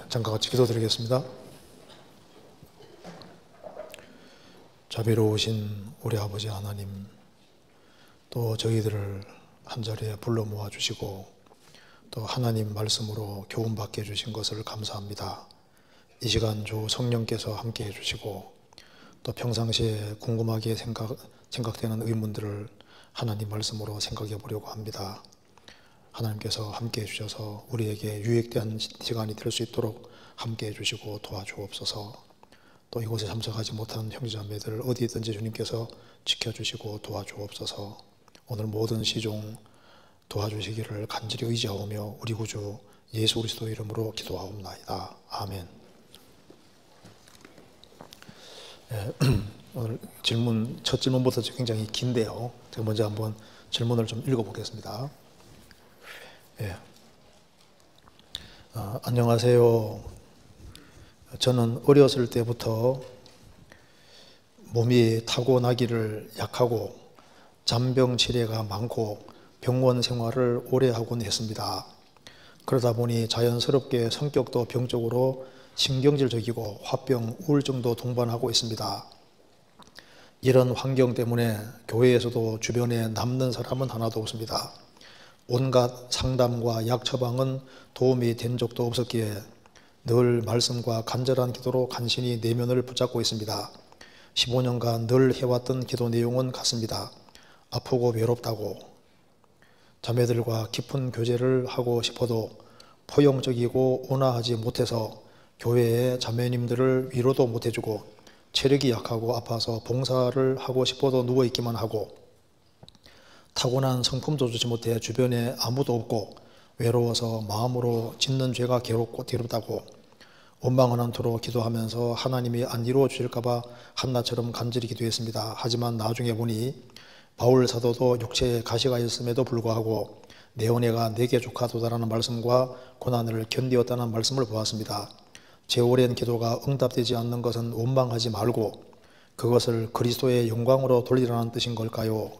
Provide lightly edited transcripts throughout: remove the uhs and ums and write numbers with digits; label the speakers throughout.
Speaker 1: 잠깐 같이 기도드리겠습니다. 자비로우신 우리 아버지 하나님, 또 저희들을 한자리에 불러 모아주시고 또 하나님 말씀으로 교훈받게 해주신 것을 감사합니다. 이 시간 주 성령께서 함께 해주시고 또 평상시에 궁금하게 생각되는 의문들을 하나님 말씀으로 생각해 보려고 합니다. 하나님께서 함께 해주셔서 우리에게 유익된 시간이 될 수 있도록 함께 해주시고 도와주옵소서. 또 이곳에 참석하지 못한 형제자매들 어디든지 주님께서 지켜주시고 도와주옵소서. 오늘 모든 시종 도와주시기를 간절히 의지하오며 우리 구주 예수 그리스도 이름으로 기도하옵나이다. 아멘. 오늘 첫 질문부터 굉장히 긴데요. 제가 먼저 한번 질문을 좀 읽어보겠습니다. 안녕하세요. 저는 어렸을 때부터 몸이 타고나기를 약하고 잔병 치레가 많고 병원 생활을 오래 하곤 했습니다. 그러다 보니 자연스럽게 성격도 병적으로 신경질적이고 화병, 우울증도 동반하고 있습니다. 이런 환경 때문에 교회에서도 주변에 남는 사람은 하나도 없습니다. 온갖 상담과 약 처방은 도움이 된 적도 없었기에 늘 말씀과 간절한 기도로 간신히 내면을 붙잡고 있습니다. 15년간 늘 해왔던 기도 내용은 같습니다. 아프고 외롭다고, 자매들과 깊은 교제를 하고 싶어도 포용적이고 온화하지 못해서 교회의 자매님들을 위로도 못해주고 체력이 약하고 아파서 봉사를 하고 싶어도 누워있기만 하고 타고난 성품도 좋지 못해 주변에 아무도 없고 외로워서 마음으로 짓는 죄가 괴롭다고 원망하는 토로 기도하면서 하나님이 안 이루어 주실까봐 한나처럼 간절히 기도했습니다. 하지만 나중에 보니 바울 사도도 육체에 가시가 있음에도 불구하고 내 은혜가 내게 조카 도달하는 말씀과 고난을 견디었다는 말씀을 보았습니다. 제 오랜 기도가 응답되지 않는 것은 원망하지 말고 그것을 그리스도의 영광으로 돌리라는 뜻인 걸까요?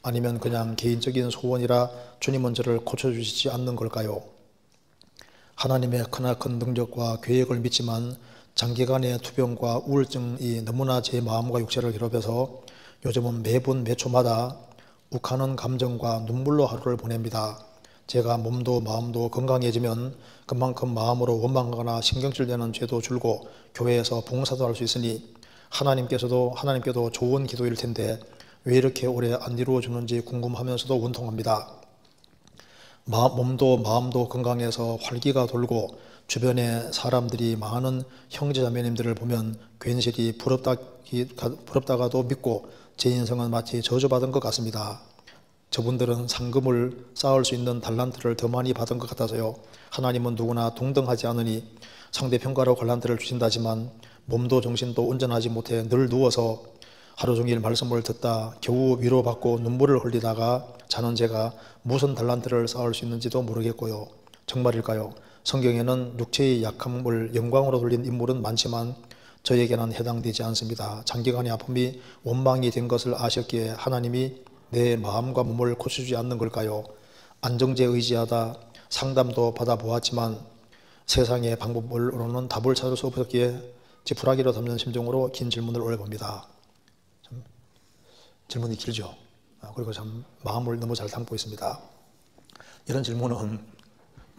Speaker 1: 아니면 그냥 개인적인 소원이라 주님은 저를 고쳐주시지 않는 걸까요? 하나님의 크나큰 능력과 계획을 믿지만 장기간의 투병과 우울증이 너무나 제 마음과 육체를 괴롭혀서 요즘은 매분 매 초마다 욱하는 감정과 눈물로 하루를 보냅니다. 제가 몸도 마음도 건강해지면 그만큼 마음으로 원망하거나 신경질내는 죄도 줄고 교회에서 봉사도 할 수 있으니 하나님께도 좋은 기도일 텐데 왜 이렇게 오래 안 이루어주는지 궁금하면서도 원통합니다. 몸도 마음도 건강해서 활기가 돌고 주변에 사람들이 많은 형제자매님들을 보면 괜시리 부럽다가도 믿고 제 인생은 마치 저주받은 것 같습니다. 저분들은 상금을 쌓을 수 있는 달란트를 더 많이 받은 것 같아서요. 하나님은 누구나 동등하지 않으니 상대 평가로 달란트를 주신다지만 몸도 정신도 온전하지 못해 늘 누워서 하루 종일 말씀을 듣다 겨우 위로받고 눈물을 흘리다가 자는 제가 무슨 달란트를 쌓을 수 있는지도 모르겠고요. 정말일까요? 성경에는 육체의 약함을 영광으로 돌린 인물은 많지만 저에게는 해당되지 않습니다. 장기간의 아픔이 원망이 된 것을 아셨기에 하나님이 내 마음과 몸을 고쳐주지 않는 걸까요? 안정제에 의지하다 상담도 받아보았지만 세상의 방법으로는 답을 찾을 수 없었기에 지푸라기로 담는 심정으로 긴 질문을 올려봅니다. 질문이 길죠. 그리고 참 마음을 너무 잘 담고 있습니다. 이런 질문은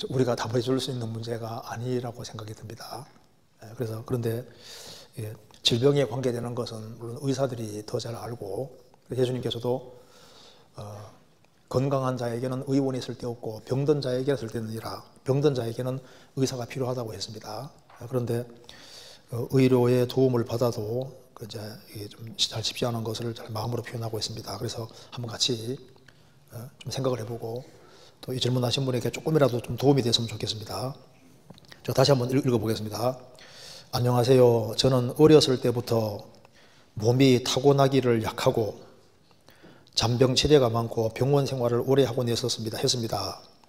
Speaker 1: 우리가 답해 줄 수 있는 문제가 아니라고 생각이 듭니다. 그런데 질병에 관계되는 것은 물론 의사들이 더 잘 알고 예수님께서도 건강한 자에게는 의원이 쓸데없고 병든 자에게 쓸데있느니라. 병든 자에게는 의사가 필요하다고 했습니다. 그런데 의료의 도움을 받아도 이게 좀 잘 쉽지 않은 것을 잘 마음으로 표현하고 있습니다. 그래서 한번 같이 좀 생각을 해보고 또 이 질문하신 분에게 조금이라도 좀 도움이 됐으면 좋겠습니다. 제가 다시 한번 읽어보겠습니다. 안녕하세요. 저는 어렸을 때부터 몸이 타고나기를 약하고 잔병 치레가 많고 병원 생활을 오래 하곤 했습니다.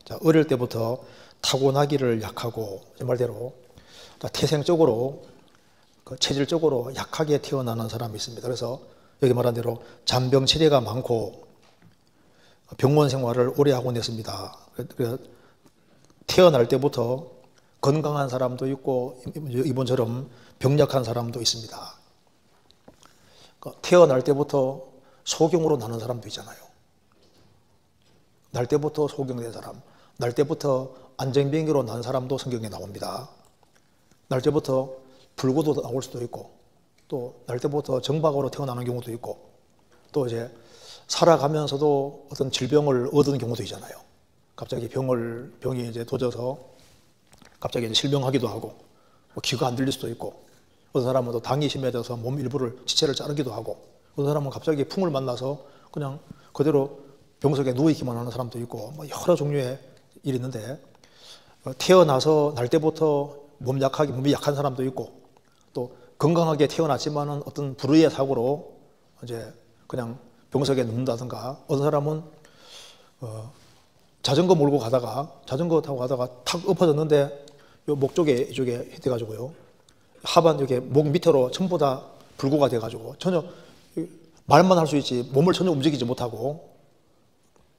Speaker 1: 자, 어릴 때부터 타고나기를 약하고 이 말대로 태생적으로 체질적으로 약하게 태어나는 사람이 있습니다. 그래서 여기 말한 대로 잔병 치레가 많고 병원 생활을 오래 하곤 했습니다. 태어날 때부터 건강한 사람도 있고 이번처럼 병약한 사람도 있습니다. 태어날 때부터 소경으로 나는 사람도 있잖아요. 날 때부터 소경된 사람, 날 때부터 안정병기로 난 사람도 성경에 나옵니다. 날 때부터 불구도 나올 수도 있고, 또 날 때부터 정박으로 태어나는 경우도 있고, 또 이제 살아가면서도 어떤 질병을 얻은 경우도 있잖아요. 갑자기 병이 이제 도져서 갑자기 이제 실명하기도 하고, 뭐 귀가 안 들릴 수도 있고, 어떤 사람은 또 당이 심해져서 몸 일부를 지체를 자르기도 하고, 어떤 사람은 갑자기 풍을 만나서 그냥 그대로 병석에 누워있기만 하는 사람도 있고, 뭐 여러 종류의 일이 있는데, 태어나서 날 때부터 몸이 약한 사람도 있고, 또 건강하게 태어났지만은 어떤 불의의 사고로 이제 그냥 병석에 눕는다든가, 어떤 사람은 자전거 타고 가다가 탁 엎어졌는데 요 목 쪽에 이쪽에 돼가지고요, 하반 이렇게 목 밑으로 전부 다 불구가 돼가지고 전혀 말만 할 수 있지 몸을 전혀 움직이지 못하고,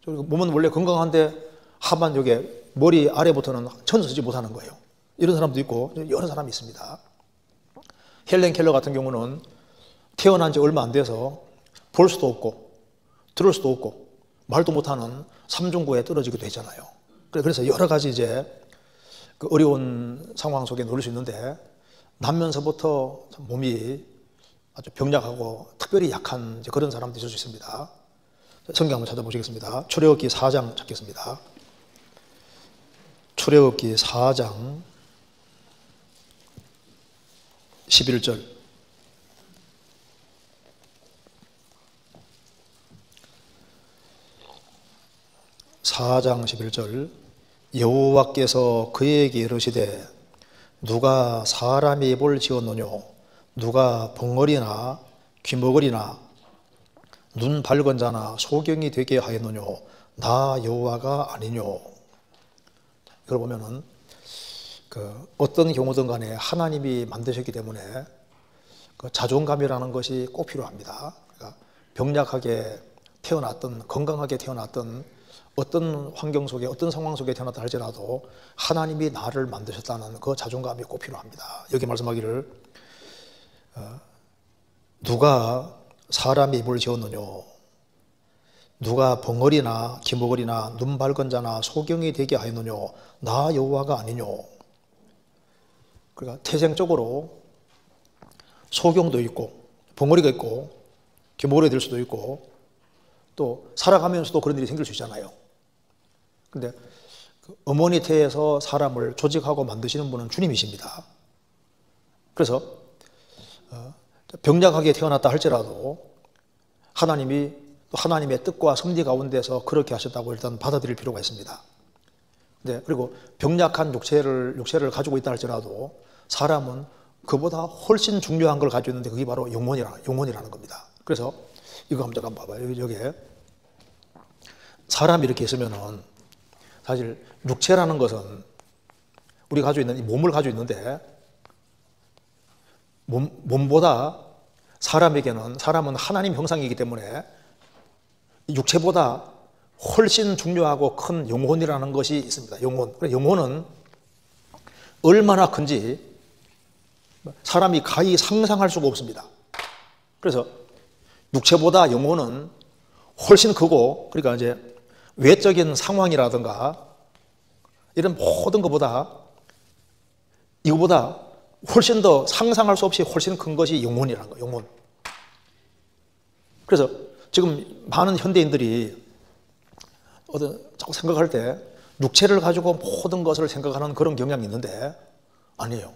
Speaker 1: 몸은 원래 건강한데 하반 여기 머리 아래부터는 전혀 쓰지 못하는 거예요. 이런 사람도 있고 여러 사람이 있습니다. 헬렌 켈러 같은 경우는 태어난 지 얼마 안 돼서 볼 수도 없고 들을 수도 없고 말도 못하는 삼중고에 떨어지기도 했잖아요. 그래서 여러 가지 이제 그 어려운 상황 속에 놓을 수 있는데, 나면서부터 몸이 아주 병약하고 특별히 약한 그런 사람도 있을 수 있습니다. 성경 한번 찾아보시겠습니다. 출애굽기 4장 찾겠습니다. 출애굽기 4장 11절. 4장 11절. 여호와께서 그에게 이르시되 누가 사람의 입을 지었느뇨? 누가 벙어리나 귀머거리나 눈 밝은 자나 소경이 되게 하였느뇨? 나 여호와가 아니뇨? 이걸 보면은 어떤 경우든 간에 하나님이 만드셨기 때문에 그 자존감이라는 것이 꼭 필요합니다. 그러니까 병약하게 태어났든 건강하게 태어났든 어떤 환경 속에 어떤 상황 속에 태어났다 할지라도 하나님이 나를 만드셨다는 그 자존감이 꼭 필요합니다. 여기 말씀하기를 누가 사람의 입을 지었느뇨? 누가 벙어리나 기머거리나 눈 밝은 자나 소경이 되게 하였느뇨? 나 여호와가 아니뇨? 그러니까 태생적으로 소경도 있고 벙어리가 있고 기머거리가 될 수도 있고, 또 살아가면서도 그런 일이 생길 수 있잖아요. 근데 어머니 태에서 사람을 조직하고 만드시는 분은 주님이십니다. 그래서 병약하게 태어났다 할지라도 하나님이 또 하나님의 뜻과 섭리 가운데서 그렇게 하셨다고 일단 받아들일 필요가 있습니다. 네, 그리고 병약한 육체를 가지고 있다 할지라도 사람은 그보다 훨씬 중요한 걸 가지고 있는데 그게 바로 영혼이라는 겁니다. 그래서 이거 한번 봐봐요. 여기에 사람이 이렇게 있으면은 사실 육체라는 것은 우리가 가지고 있는 이 몸을 가지고 있는데, 몸보다 사람은 하나님 형상이기 때문에 육체보다 훨씬 중요하고 큰 영혼이라는 것이 있습니다. 영혼은 얼마나 큰지 사람이 가히 상상할 수가 없습니다. 그래서 육체보다 영혼은 훨씬 크고, 그러니까 이제 외적인 상황이라든가 이런 모든 것보다 이거보다 훨씬 더 상상할 수 없이 훨씬 큰 것이 영혼이라는 거예요. 영혼. 그래서 지금 많은 현대인들이 자꾸 생각할 때 육체를 가지고 모든 것을 생각하는 그런 경향이 있는데 아니에요.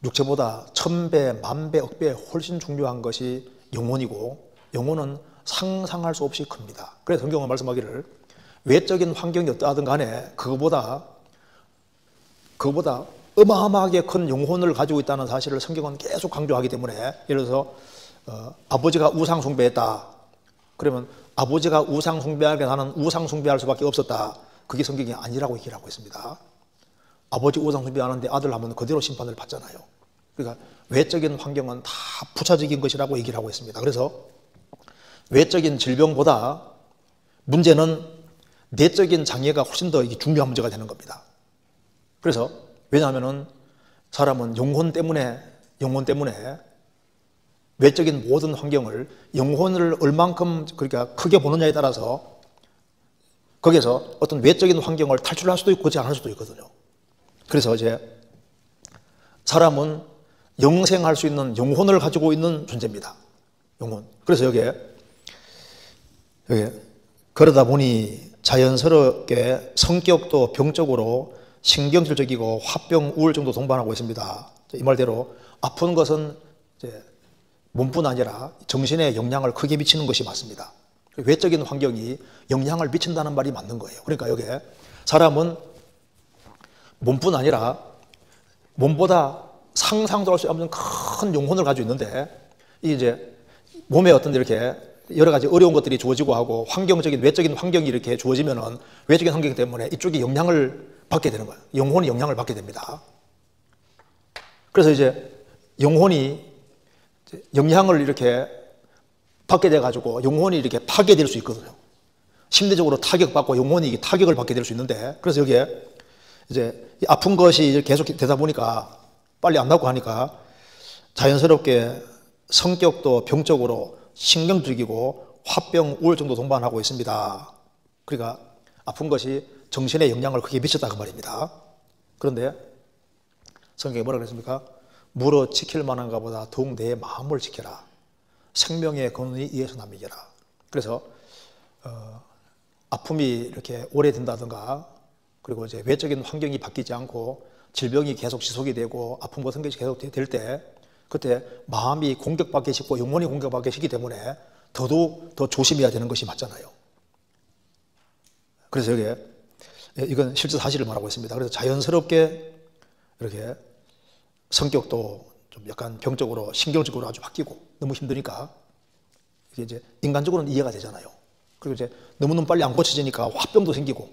Speaker 1: 육체보다 1000배, 10,000배, 억배 훨씬 중요한 것이 영혼이고, 영혼은 상상할 수 없이 큽니다. 그래서 성경은 말씀하기를 외적인 환경이 어떠하든 간에 그거보다 어마어마하게 큰 영혼을 가지고 있다는 사실을 성경은 계속 강조하기 때문에, 예를 들어서 아버지가 우상 숭배했다. 그러면 아버지가 우상 숭배하게 나는 우상 숭배할 수밖에 없었다. 그게 성경이 아니라고 얘기를 하고 있습니다. 아버지 우상 숭배하는데 아들 하면 그대로 심판을 받잖아요. 그러니까 외적인 환경은 다 부차적인 것이라고 얘기를 하고 있습니다. 그래서 외적인 질병보다 문제는 내적인 장애가 훨씬 더 중요한 문제가 되는 겁니다. 그래서 왜냐하면은 사람은 영혼 때문에 외적인 모든 환경을 영혼을 얼만큼 그러니까 크게 보느냐에 따라서 거기에서 어떤 외적인 환경을 탈출할 수도 있고 그렇지 않을 수도 있거든요. 그래서 이제 사람은 영생할 수 있는 영혼을 가지고 있는 존재입니다. 영혼. 그래서 여기에 그러다 보니 자연스럽게 성격도 병적으로 신경질적이고 화병, 우울증도 동반하고 있습니다. 이 말대로 아픈 것은 이제 몸뿐 아니라 정신에 영향을 크게 미치는 것이 맞습니다. 외적인 환경이 영향을 미친다는 말이 맞는 거예요. 그러니까 여기에 사람은 몸뿐 아니라 몸보다 상상도 할 수 없는 큰 영혼을 가지고 있는데 이제 몸에 어떤 이렇게 여러 가지 어려운 것들이 주어지고 하고 환경적인 외적인 환경이 이렇게 주어지면은 외적인 환경 때문에 이쪽이 영향을 받게 되는 거예요. 영혼이 영향을 받게 됩니다. 그래서 이제 영혼이 영향을 이렇게 받게 돼가지고 영혼이 이렇게 파괴될 수 있거든요. 심리적으로 타격받고 영혼이 타격을 받게 될 수 있는데 그래서 여기에 이제 아픈 것이 계속 되다 보니까 빨리 안 낫고 하니까 자연스럽게 성격도 병적으로 신경적이고 화병, 우울증도 동반하고 있습니다. 그러니까 아픈 것이 정신에 영향을 크게 미쳤다 그 말입니다. 그런데 성경에 뭐라 그랬습니까? 물어 지킬 만한가 보다 더욱 내 마음을 지켜라. 생명의 근원이 이에서 남이겨라. 그래서 아픔이 이렇게 오래된다든가 그리고 이제 외적인 환경이 바뀌지 않고 질병이 계속 지속이 되고 아픈 것은 계속 될 때 그때 마음이 공격받기 쉽고 영혼이 공격받기 쉽기 때문에 더더욱 더 조심해야 되는 것이 맞잖아요. 그래서 여기에 이건 실제 사실을 말하고 있습니다. 그래서 자연스럽게 이렇게 성격도 좀 약간 병적으로 신경적으로 아주 바뀌고 너무 힘드니까 이게 이제 인간적으로는 이해가 되잖아요. 그리고 이제 너무너무 빨리 안 고쳐지니까 화병도 생기고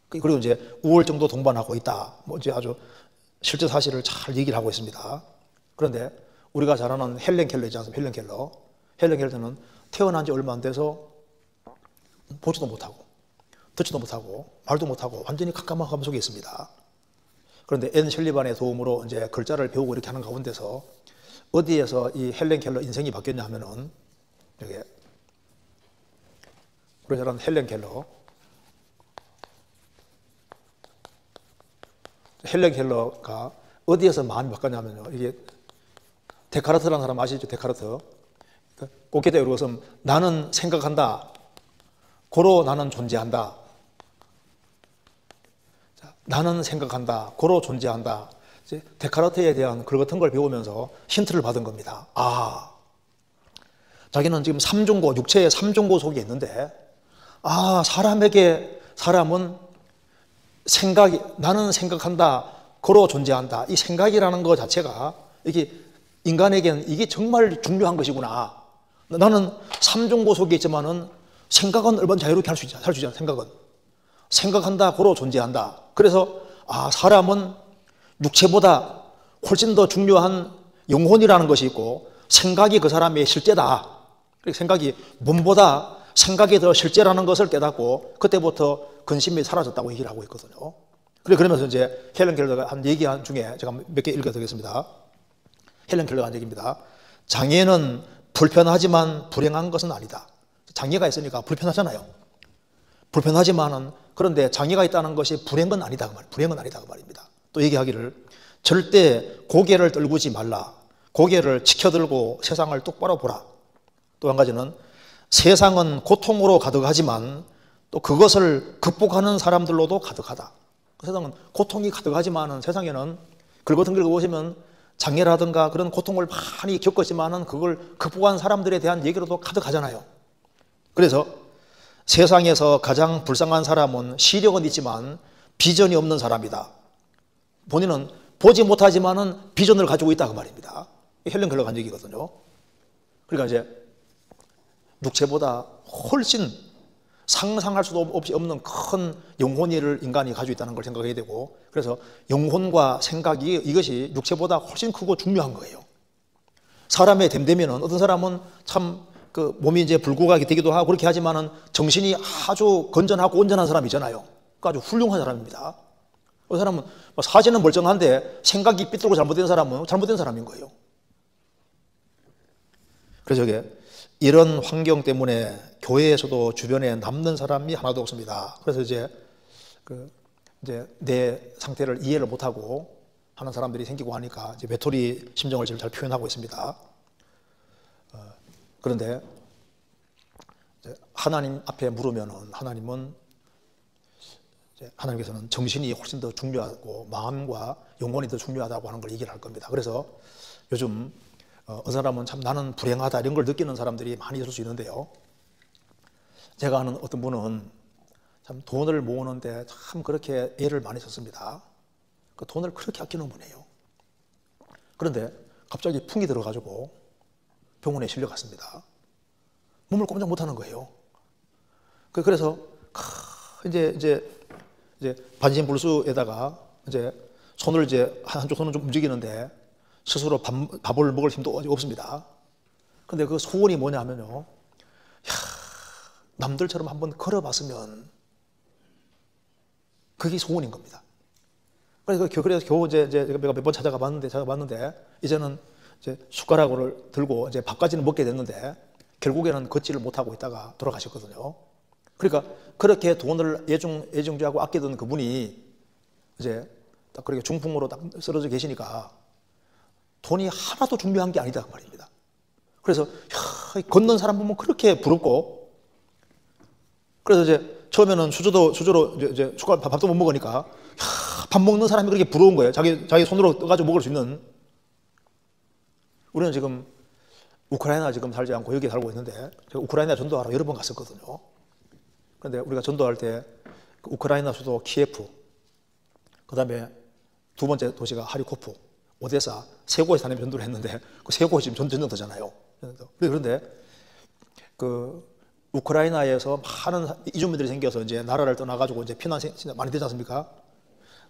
Speaker 1: 그리고 이제 우울증도 동반하고 있다. 뭐 이제 아주 실제 사실을 잘 얘기를 하고 있습니다. 그런데 우리가 잘 아는 헬렌 켈러 있지 않습니까? 헬렌 켈러는 태어난 지 얼마 안 돼서 보지도 못하고 듣지도 못하고 말도 못하고 완전히 깜깜한 감옥 속에 있습니다. 그런데 앤 셜리반의 도움으로 이제 글자를 배우고 이렇게 하는 가운데서 어디에서 이 헬렌 켈러 인생이 바뀌었냐 하면은 여기 우리 잘 아는 헬렌 켈러가 어디에서 마음이 바뀌었냐면요. 이게 데카르트라는 사람 아시죠? 데카르트. 꽃게다 이것은 나는 생각한다. 고로 나는 존재한다. 자, 나는 생각한다. 고로 존재한다. 이제 데카르트에 대한 글 같은 걸 배우면서 힌트를 받은 겁니다. 아, 자기는 지금 삼중고, 육체의 삼중고 속에 있는데 아, 사람은 생각이, 나는 생각한다. 고로 존재한다. 이 생각이라는 것 자체가 이게 인간에게는 이게 정말 중요한 것이구나. 나는 삼중고 속에 있지만은 생각은 얼마나 자유롭게 할 수 있잖아. 생각은. 생각한다, 고로 존재한다. 그래서 아, 사람은 육체보다 훨씬 더 중요한 영혼이라는 것이 있고 생각이 그 사람의 실제다. 생각이 몸보다 생각이 더 실제라는 것을 깨닫고 그때부터 근심이 사라졌다고 얘기를 하고 있거든요. 그러면서 이제 헬렌 켈러가 한 얘기한 중에 제가 몇 개 읽어드리겠습니다. 헬렌 켈러가 한 얘기입니다. 장애는 불편하지만 불행한 것은 아니다. 장애가 있으니까 불편하잖아요. 불편하지만은 그런데 장애가 있다는 것이 불행은 아니다. 불행은 아니다. 그 말입니다. 또 얘기하기를 절대 고개를 떨구지 말라. 고개를 치켜들고 세상을 똑바로 보라. 또 한 가지는 세상은 고통으로 가득하지만 또 그것을 극복하는 사람들로도 가득하다. 세상은 고통이 가득하지만 세상에는 글 같은 걸 보시면 장애라든가 그런 고통을 많이 겪었지만은 그걸 극복한 사람들에 대한 얘기로도 가득하잖아요. 그래서 세상에서 가장 불쌍한 사람은 시력은 있지만 비전이 없는 사람이다. 본인은 보지 못하지만은 비전을 가지고 있다 그 말입니다. 헬렌 켈러가 한 얘기거든요. 그러니까 이제 육체보다 훨씬 상상할 수도 없이 없는 큰 영혼을 인간이 가지고 있다는 걸 생각해야 되고 그래서 영혼과 생각이 이것이 육체보다 훨씬 크고 중요한 거예요. 사람의 됨되면은 어떤 사람은 참 그 몸이 이제 불구가 되기도 하고 그렇게 하지만은 정신이 아주 건전하고 온전한 사람이잖아요. 그러니까 아주 훌륭한 사람입니다. 그 사람은 사진은 멀쩡한데 생각이 삐뚤고 잘못된 사람은 잘못된 사람인 거예요. 그래서 이런 환경 때문에 교회에서도 주변에 남는 사람이 하나도 없습니다. 그래서 이제 내 상태를 이해를 못하고 하는 사람들이 생기고 하니까 이제 외톨이 심정을 지금 잘 표현하고 있습니다. 그런데 하나님 앞에 물으면은 하나님께서는 정신이 훨씬 더 중요하고 마음과 영혼이 더 중요하다고 하는 걸 얘기를 할 겁니다. 그래서 요즘 어떤 사람은 참 나는 불행하다 이런 걸 느끼는 사람들이 많이 있을 수 있는데요. 제가 아는 어떤 분은 참 돈을 모으는데 참 그렇게 애를 많이 썼습니다. 그 돈을 그렇게 아끼는 분이에요. 그런데 갑자기 풍이 들어가지고 병원에 실려갔습니다. 몸을 꼼짝 못하는 거예요. 그래서 이제 반신불수에다가 이제 손을 한쪽 손은 좀 움직이는데 스스로 밥을 먹을 힘도 없습니다. 근데 그 소원이 뭐냐 하면요. 남들처럼 한번 걸어봤으면 그게 소원인 겁니다. 그래서 겨우 내가 몇 번 찾아가 봤는데 이제는 숟가락을 들고 밥까지는 먹게 됐는데 결국에는 걷지를 못하고 있다가 돌아가셨거든요. 그러니까 그렇게 돈을 애중지하고 아끼던 그분이 딱 그렇게 중풍으로 딱 쓰러져 계시니까 돈이 하나도 중요한 게 아니다 그 말입니다. 그래서 걷는 사람 보면 그렇게 부럽고, 그래서 처음에는 수저로 숟가락 밥도 못 먹으니까 밥 먹는 사람이 그렇게 부러운 거예요. 자기 손으로 떠가지고 먹을 수 있는. 우리는 지금 우크라이나 지금 살지 않고 여기 살고 있는데 제가 우크라이나 전도하러 여러 번 갔었거든요. 그런데 우리가 전도할 때 우크라이나 수도 키예프, 그 다음에 두 번째 도시가 하리코프, 오데사, 세 곳에 사는 전도를 했는데 그 세 곳이 지금 전쟁터잖아요. 그런데 우크라이나에서 많은 이주민들이 생겨서 이제 나라를 떠나가지고 이제 피난 많이 되지 않습니까?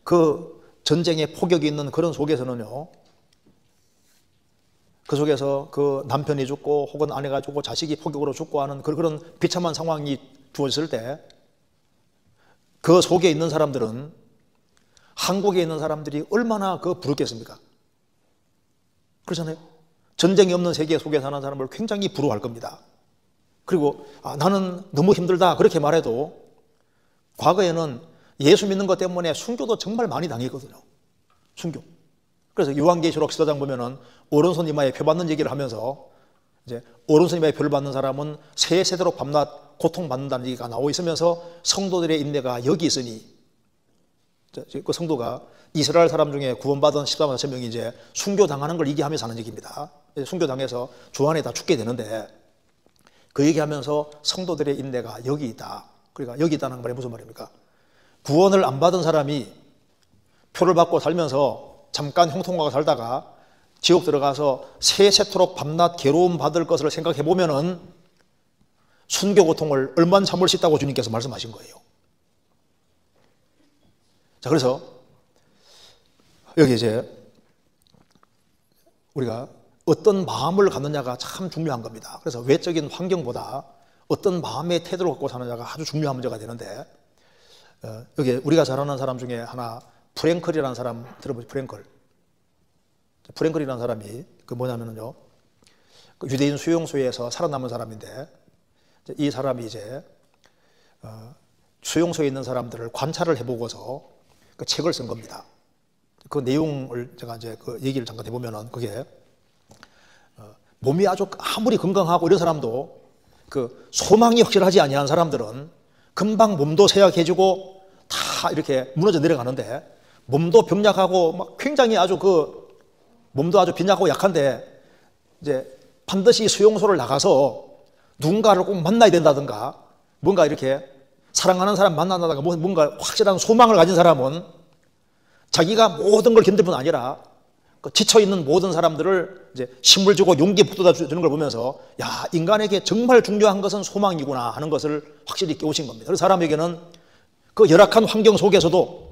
Speaker 1: 그 전쟁의 폭격이 있는 그런 속에서는요, 그 속에서 그 남편이 죽고 혹은 아내가 죽고 자식이 폭격으로 죽고 하는 그런 비참한 상황이 주어졌을 때 그 속에 있는 사람들은 한국에 있는 사람들이 얼마나 부럽겠습니까? 그렇잖아요. 전쟁이 없는 세계 속에 사는 사람을 굉장히 부러워할 겁니다. 그리고 나는 너무 힘들다 그렇게 말해도 과거에는 예수 믿는 것 때문에 순교도 정말 많이 당했거든요. 순교. 그래서 요한계시록 14장 보면은 오른손 이마에 표 받는 얘기를 하면서 오른손 이마에 표를 받는 사람은 세세대로 밤낮 고통받는다는 얘기가 나오고 있으면서 성도들의 인내가 여기 있으니, 그 성도가 이스라엘 사람 중에 구원받은 14만 4천 명이 순교당하는 걸 얘기하면서 하는 얘기입니다. 순교당해서 주 안에 다 죽게 되는데 그 얘기하면서 성도들의 인내가 여기 있다. 그러니까 여기 있다는 말이 무슨 말입니까? 구원을 안 받은 사람이 표를 받고 살면서 잠깐 형통하고 살다가 지옥 들어가서 세세토록 밤낮 괴로움 받을 것을 생각해 보면은 순교 고통을 얼마나 참을 수 있다고 주님께서 말씀하신 거예요. 자, 그래서 여기 우리가 어떤 마음을 갖느냐가 참 중요한 겁니다. 그래서 외적인 환경보다 어떤 마음의 태도를 갖고 사느냐가 아주 중요한 문제가 되는데, 여기 우리가 잘 아는 사람 중에 하나 프랭클이라는 사람 들어보죠. 프랭클이라는 사람이 뭐냐면요, 유대인 수용소에서 살아남은 사람인데 이 사람이 수용소에 있는 사람들을 관찰을 해보고서 그 책을 쓴 겁니다. 그 내용을 제가 그 얘기를 잠깐 해보면은 그게 몸이 아무리 건강하고 이런 사람도 소망이 확실하지 아니한 사람들은 금방 몸도 쇠약해지고 다 이렇게 무너져 내려가는데, 몸도 병약하고 막 굉장히 몸도 아주 빈약하고 약한데 반드시 수용소를 나가서 누군가를 꼭 만나야 된다든가 뭔가 이렇게 사랑하는 사람 만난다든가 뭔가 확실한 소망을 가진 사람은 자기가 모든 걸 견딜 뿐 아니라 지쳐있는 모든 사람들을 힘을 주고 용기 북돋아 주는 걸 보면서 인간에게 정말 중요한 것은 소망이구나 하는 것을 확실히 깨우친 겁니다. 그래서 사람에게는 그 열악한 환경 속에서도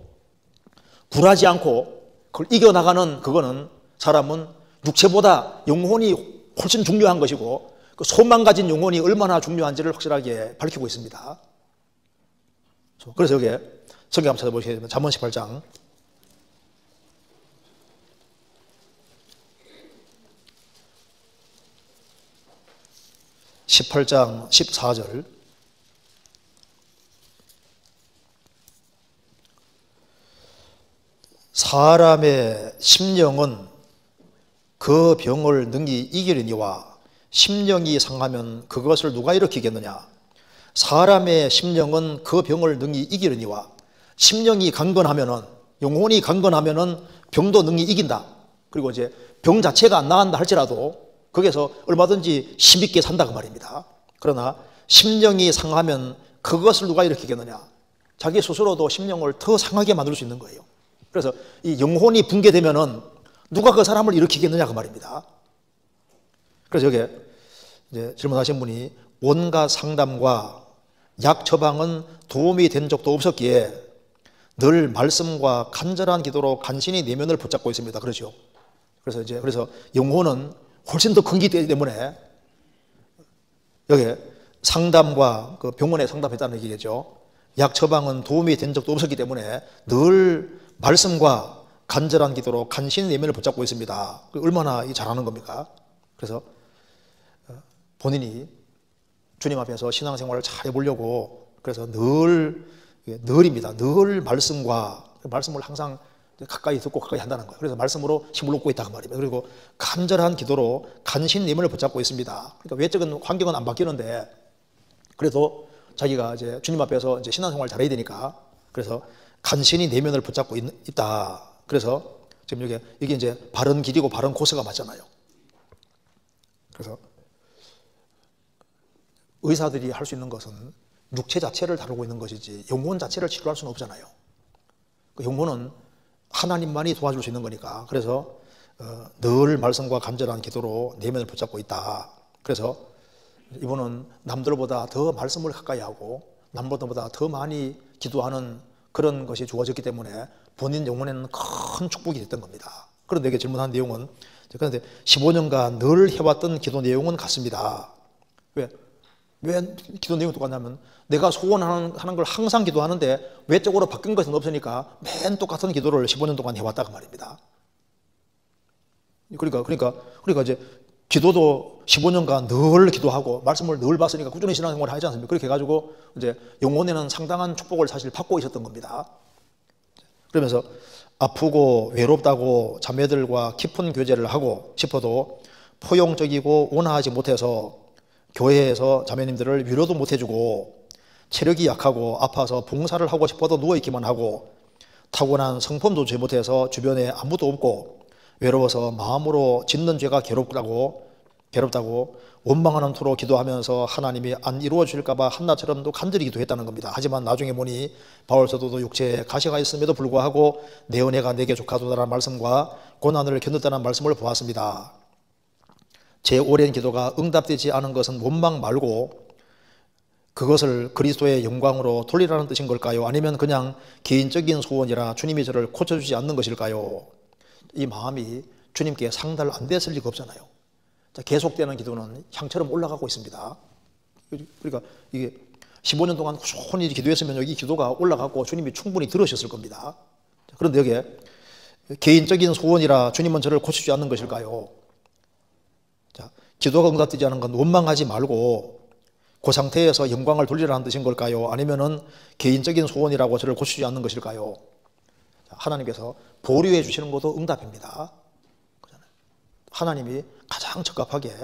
Speaker 1: 굴하지 않고 그걸 이겨나가는 그거는, 사람은 육체보다 영혼이 훨씬 중요한 것이고 그 소망 가진 영혼이 얼마나 중요한지를 확실하게 밝히고 있습니다. 그래서 여기 성경 한번 찾아보시면 잠언 18장 18장 14절. 사람의 심령은 그 병을 능히 이기려니와 심령이 상하면 그것을 누가 일으키겠느냐. 사람의 심령은 그 병을 능히 이기려니와, 심령이 강건하면은, 영혼이 강건하면은 병도 능히 이긴다. 그리고 이제 병 자체가 안 나간다 할지라도 거기서 얼마든지 힘있게 산다 그 말입니다. 그러나 심령이 상하면 그것을 누가 일으키겠느냐. 자기 스스로도 심령을 더 상하게 만들 수 있는 거예요. 그래서 이 영혼이 붕괴되면은 누가 그 사람을 일으키겠느냐 그 말입니다. 그래서 여기 이제 질문하신 분이 온갖 상담과 약 처방은 도움이 된 적도 없었기에 늘 말씀과 간절한 기도로 간신히 내면을 붙잡고 있습니다. 그렇죠. 그래서 영혼은 훨씬 더 큰 기대이기 때문에 여기 상담과 그 병원에 상담했다는 얘기겠죠. 약 처방은 도움이 된 적도 없었기 때문에 늘 말씀과 간절한 기도로 간신히 내면을 붙잡고 있습니다. 얼마나 잘하는 겁니까? 그래서 본인이 주님 앞에서 신앙생활을 잘 해보려고 그래서 늘입니다. 늘 말씀을 항상 가까이 듣고 가까이 한다는 거예요. 그래서 말씀으로 힘을 얻고 있다 그 말입니다. 그리고 간절한 기도로 간신히 내면을 붙잡고 있습니다. 그러니까 외적인 환경은 안 바뀌는데 그래도 자기가 이제 주님 앞에서 이제 신앙생활 잘해야 되니까 그래서 간신히 내면을 붙잡고 있다. 그래서 지금 이게 이제 바른 길이고 바른 코스가 맞잖아요. 그래서 의사들이 할 수 있는 것은 육체 자체를 다루고 있는 것이지 영혼 자체를 치료할 수는 없잖아요. 그 영혼은 하나님만이 도와줄 수 있는 거니까. 그래서 늘 말씀과 간절한 기도로 내면을 붙잡고 있다. 그래서 이분은 남들보다 더 말씀을 가까이 하고 남들보다 더 많이 기도하는 그런 것이 주어졌기 때문에 본인 영혼에는 큰 축복이 됐던 겁니다. 그런데 이게 질문한 내용은 그런데 15년간 늘 해왔던 기도 내용은 같습니다. 왜 기도 내용이 똑같냐면 내가 소원하는 걸 항상 기도하는데 외적으로 바뀐 것은 없으니까 맨 똑같은 기도를 15년 동안 해왔다 그 말입니다. 그러니까 이제 기도도 15년간 늘 기도하고 말씀을 늘 봤으니까 꾸준히 신앙생활을 하지 않습니까? 그렇게 해가지고 이제 영혼에는 상당한 축복을 사실 받고 있었던 겁니다. 그러면서 아프고 외롭다고 자매들과 깊은 교제를 하고 싶어도 포용적이고 온화하지 못해서 교회에서 자매님들을 위로도 못 해주고 체력이 약하고 아파서 봉사를 하고 싶어도 누워있기만 하고 타고난 성품도 죄 못해서 주변에 아무도 없고 외로워서 마음으로 짓는 죄가 괴롭다고 원망하는 투로 기도하면서 하나님이 안 이루어 주실까 봐 한나처럼도 간절히 기도했다는 겁니다. 하지만 나중에 보니 바울 사도도 육체에 가시가 있음에도 불구하고 내 은혜가 내게 족하도다라는 말씀과 고난을 견뎠다는 말씀을 보았습니다. 제 오랜 기도가 응답되지 않은 것은 원망 말고 그것을 그리스도의 영광으로 돌리라는 뜻인 걸까요? 아니면 그냥 개인적인 소원이라 주님이 저를 고쳐주지 않는 것일까요? 이 마음이 주님께 상달 안 됐을 리가 없잖아요. 계속되는 기도는 향처럼 올라가고 있습니다. 그러니까 이게 15년 동안 꾸준히 기도했으면 여기 기도가 올라가고 주님이 충분히 들으셨을 겁니다. 그런데 여기에 개인적인 소원이라 주님은 저를 고치지 않는 것일까요? 기도가 응답되지 않은 건 원망하지 말고 그 상태에서 영광을 돌리라는 뜻인 걸까요? 아니면은 개인적인 소원이라고 저를 고치지 않는 것일까요? 하나님께서 보류해 주시는 것도 응답입니다. 하나님이 가장 적합하게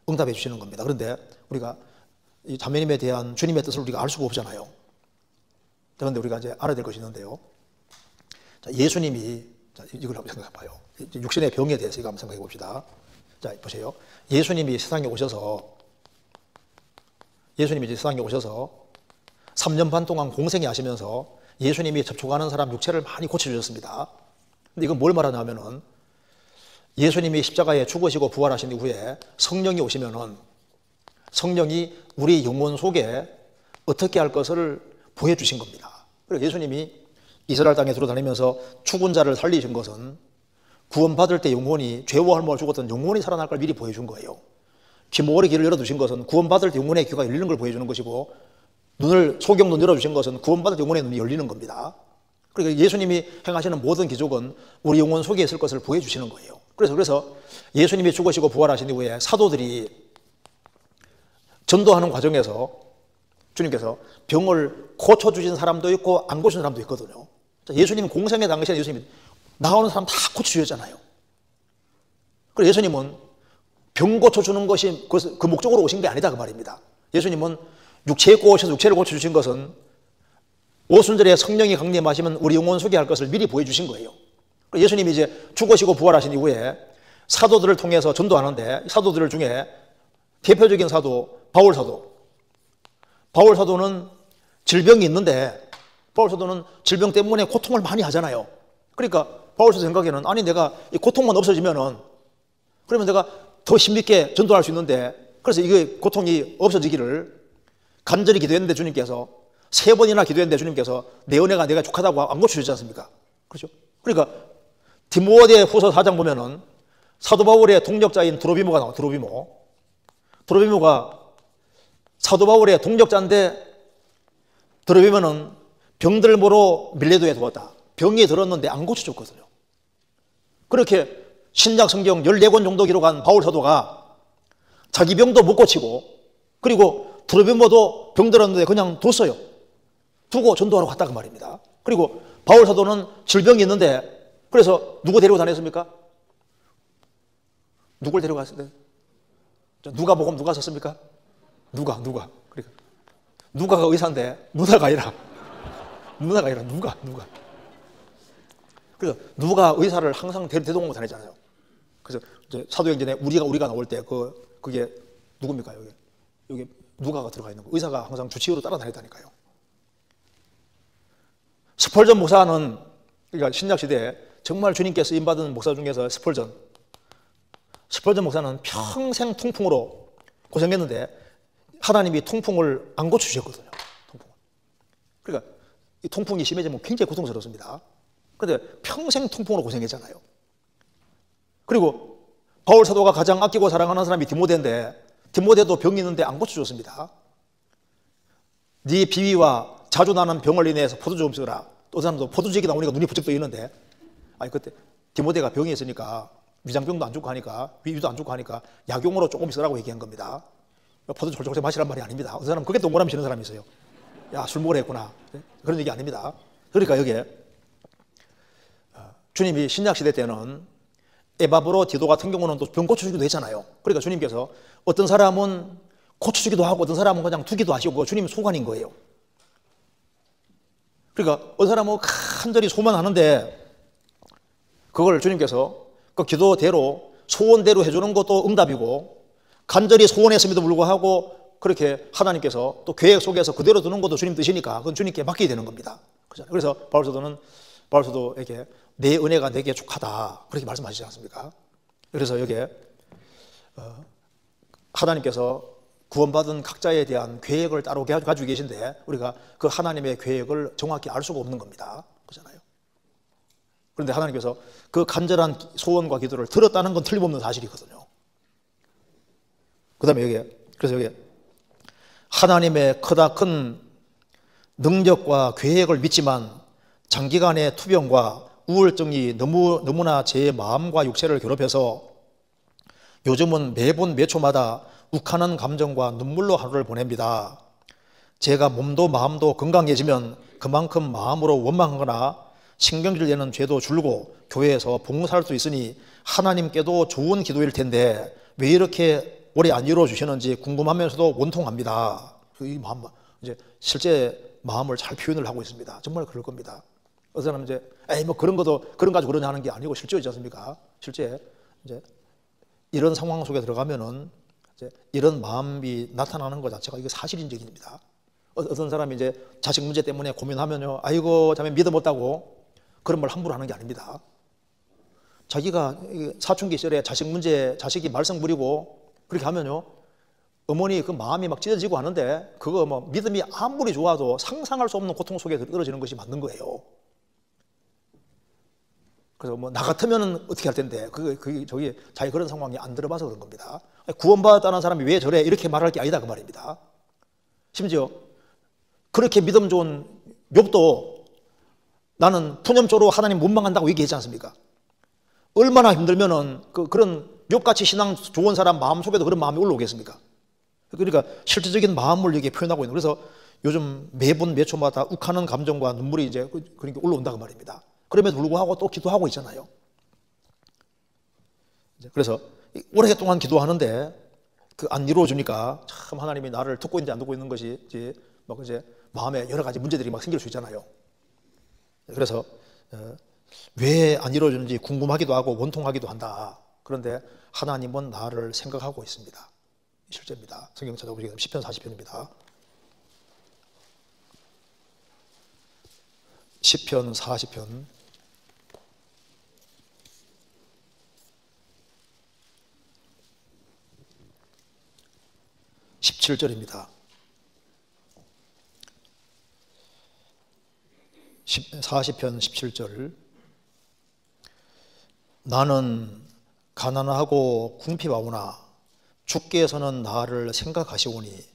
Speaker 1: 응답해 주시는 겁니다. 그런데 우리가 이 자매님에 대한 주님의 뜻을 우리가 알 수가 없잖아요. 그런데 우리가 이제 알아야 될 것이 있는데요. 예수님이 이걸 한번 생각해 봐요. 육신의 병에 대해서 이거 한번 생각해 봅시다. 자, 보세요. 예수님이 세상에 오셔서 3년 반 동안 공생애 하시면서 예수님이 접촉하는 사람 육체를 많이 고쳐주셨습니다. 근데 이건 뭘 말하냐면은 예수님이 십자가에 죽으시고 부활하신 이후에 성령이 오시면은 성령이 우리 영혼 속에 어떻게 할 것을 보여주신 겁니다. 그리고 예수님이 이스라엘 땅에 돌아다니면서 죽은 자를 살리신 것은 구원받을 때 영혼이 죄와 헐모가 죽었던 영혼이 살아날 걸 미리 보여준 거예요. 귀머거리 길을 열어두신 것은 구원받을 때 영혼의 귀가 열리는 걸 보여주는 것이고 소경눈 열어주신 것은 구원받을 때 영혼의 눈이 열리는 겁니다. 그러니까 예수님이 행하시는 모든 기적은 우리 영혼 속에 있을 것을 보여주시는 거예요. 그래서 예수님이 죽으시고 부활하신 이후에 사도들이 전도하는 과정에서 주님께서 병을 고쳐주신 사람도 있고 안 고쳐준 사람도 있거든요. 예수님 공생의 당시에 예수님이 나오는 사람 다 고쳐주셨잖아요. 그래서 예수님은 병 고쳐주는 것이 그 목적으로 오신 게 아니다 그 말입니다. 예수님은 육체에 오셔서 육체를 고쳐주신 것은 오순절에 성령이 강림하시면 우리 영혼 속에 할 것을 미리 보여주신 거예요. 예수님이 이제 죽으시고 부활하신 이후에 사도들을 통해서 전도하는데 사도들 중에 대표적인 사도 바울 사도. 바울 사도는 질병이 있는데 바울 사도는 질병 때문에 고통을 많이 하잖아요. 그러니까 바울 사도 생각에는 아니 내가 이 고통만 없어지면은 그러면 내가 더 힘있게 전도할 수 있는데 그래서 이게 고통이 없어지기를 간절히 기도했는데 주님께서 3번이나 기도했는데 주님께서 내 은혜가 내가 족하다고 안 고쳐주지 않습니까? 그렇죠? 그러니까 디모데 후서 4장 보면은 사도 바울의 동력자인 드로비모가 나와요. 드로비모가 사도 바울의 동력자인데 드로비모는 병들므로 밀레도에 두었다. 병이 들었는데 안 고쳐줬거든요. 그렇게 신약 성경 14권 정도 기록한 바울 사도가 자기 병도 못 고치고 그리고 드로비모도 병들었는데 그냥 뒀어요. 두고 전도하러 갔다 그 말입니다. 그리고 바울 사도는 질병이 있는데 그래서 누구 데리고 다녔습니까? 누굴 데려갔을 때? 누가 복음 누가 썼습니까? 누가? 그러니까 누가가 의사인데 누나가 아니라 누가? 그래서 누가 의사를 항상 대동하고 다니잖아요. 그래서 이제 사도행전에 우리가 나올 때 그게 누굽니까? 여기 누가가 들어가 있는 거. 의사가 항상 주치의로 따라다녔다니까요. 스펄전 목사는 그러니까 신약 시대에 정말 주님께 쓰임받은 목사 중에서 스펄전 목사는 평생 통풍으로 고생했는데 하나님이 통풍을 안 고쳐주셨거든요. 그러니까 이 통풍이 심해지면 굉장히 고통스럽습니다. 그런데 평생 통풍으로 고생했잖아요. 그리고 바울 사도가 가장 아끼고 사랑하는 사람이 디모데인데 디모데도 병이 있는데 안 고쳐줬습니다. 네 비위와 자주 나는 병을 인해서 포도 좀 쓰라. 또 사람도 포도주기 나오니까 눈이 부쩍 뜨이는데 아니 그때 디모데가 병이 있으니까 위장병도 안 좋고 하니까 위도 안 좋고 하니까 약용으로 조금 쓰라고 얘기한 겁니다. 포도 졸졸 마시란 말이 아닙니다. 어떤 사람은 그게 동그라미 치는 사람이 있어요. 야, 술 먹으라 했구나. 그런 얘기 아닙니다. 그러니까 여기에 주님이 신약시대 때는 에바브로 디도 같은 경우는 또 병 고쳐주기도 했잖아요. 그러니까 주님께서 어떤 사람은 고쳐주기도 하고 어떤 사람은 그냥 두기도 하시고 주님 소관인 거예요. 그러니까 어떤 사람은 간절히 소망하는데 그걸 주님께서 그 기도대로 소원대로 해주는 것도 응답이고 간절히 소원했음에도 불구하고 그렇게 하나님께서 또 계획 속에서 그대로 두는 것도 주님 뜻이니까 그건 주님께 맡기게 되는 겁니다. 그래서 바울 사도에게 내 은혜가 내게 족하다 그렇게 말씀하시지 않습니까? 그래서 여기에 하나님께서 구원받은 각자에 대한 계획을 따로 가지고 계신데 우리가 그 하나님의 계획을 정확히 알 수가 없는 겁니다. 그렇잖아요. 그런데 하나님께서 그 간절한 소원과 기도를 들었다는 건 틀림없는 사실이거든요. 그 다음에 그래서 여기에 하나님의 크다 큰 능력과 계획을 믿지만 장기간의 투병과 우울증이 너무나 제 마음과 육체를 괴롭혀서 요즘은 매분 몇 초마다 욱하는 감정과 눈물로 하루를 보냅니다. 제가 몸도 마음도 건강해지면 그만큼 마음으로 원망하거나 신경질 내는 죄도 줄고 교회에서 봉사할 수 있으니 하나님께도 좋은 기도일 텐데 왜 이렇게 오래 안 이루어 주시는지 궁금하면서도 원통합니다. 이 마음 이제 실제 마음을 잘 표현을 하고 있습니다. 정말 그럴 겁니다. 어떤 사람은 이제 뭐 그런 가지고 그러냐 하는 게 아니고 실제이지 않습니까? 실제 이제 이런 상황 속에 들어가면은 이제 이런 마음이 나타나는 것 자체가 이게 사실인 얘기입니다. 어떤 사람이 이제 자식 문제 때문에 고민하면요, 아이고 자매 믿어 못다고 그런 말 함부로 하는 게 아닙니다. 자기가 사춘기 시절에 자식이 말썽 부리고 그렇게 하면요, 어머니 그 마음이 막 찢어지고 하는데 그거 뭐 믿음이 아무리 좋아도 상상할 수 없는 고통 속에 떨어지는 것이 맞는 거예요. 그래서 뭐 나 같으면 어떻게 할 텐데 저기 자기 그런 상황이 안 들어봐서 그런 겁니다. 구원받았다는 사람이 왜 저래 이렇게 말할 게 아니다 그 말입니다. 심지어 그렇게 믿음 좋은 욥도 나는 푸념조로 하나님 못 망한다고 얘기했지 않습니까? 얼마나 힘들면은 그런 욥같이 신앙 좋은 사람 마음속에도 그런 마음이 올라오겠습니까? 그러니까 실제적인 마음을 여기에 표현하고 있는, 그래서 요즘 매분 매 초마다 욱하는 감정과 눈물이 이제 그러니까 올라온다고 말입니다. 그럼에도 불구하고 또 기도하고 있잖아요. 그래서 오랫동안 기도하는데 그 안 이루어지니까 참 하나님이 나를 듣고 있는지 안 듣고 있는 것이 이제 막 이제 마음에 여러 가지 문제들이 막 생길 수 있잖아요. 그래서 왜 안 이루어지는지 궁금하기도 하고 원통하기도 한다. 그런데 하나님은 나를 생각하고 있습니다. 실제입니다. 성경 찾아보시면 시편 40편입니다. 시편 40편 17절입니다. 40편 17절. 나는 가난하고 궁핍하오나 주께서는 나를 생각하시오니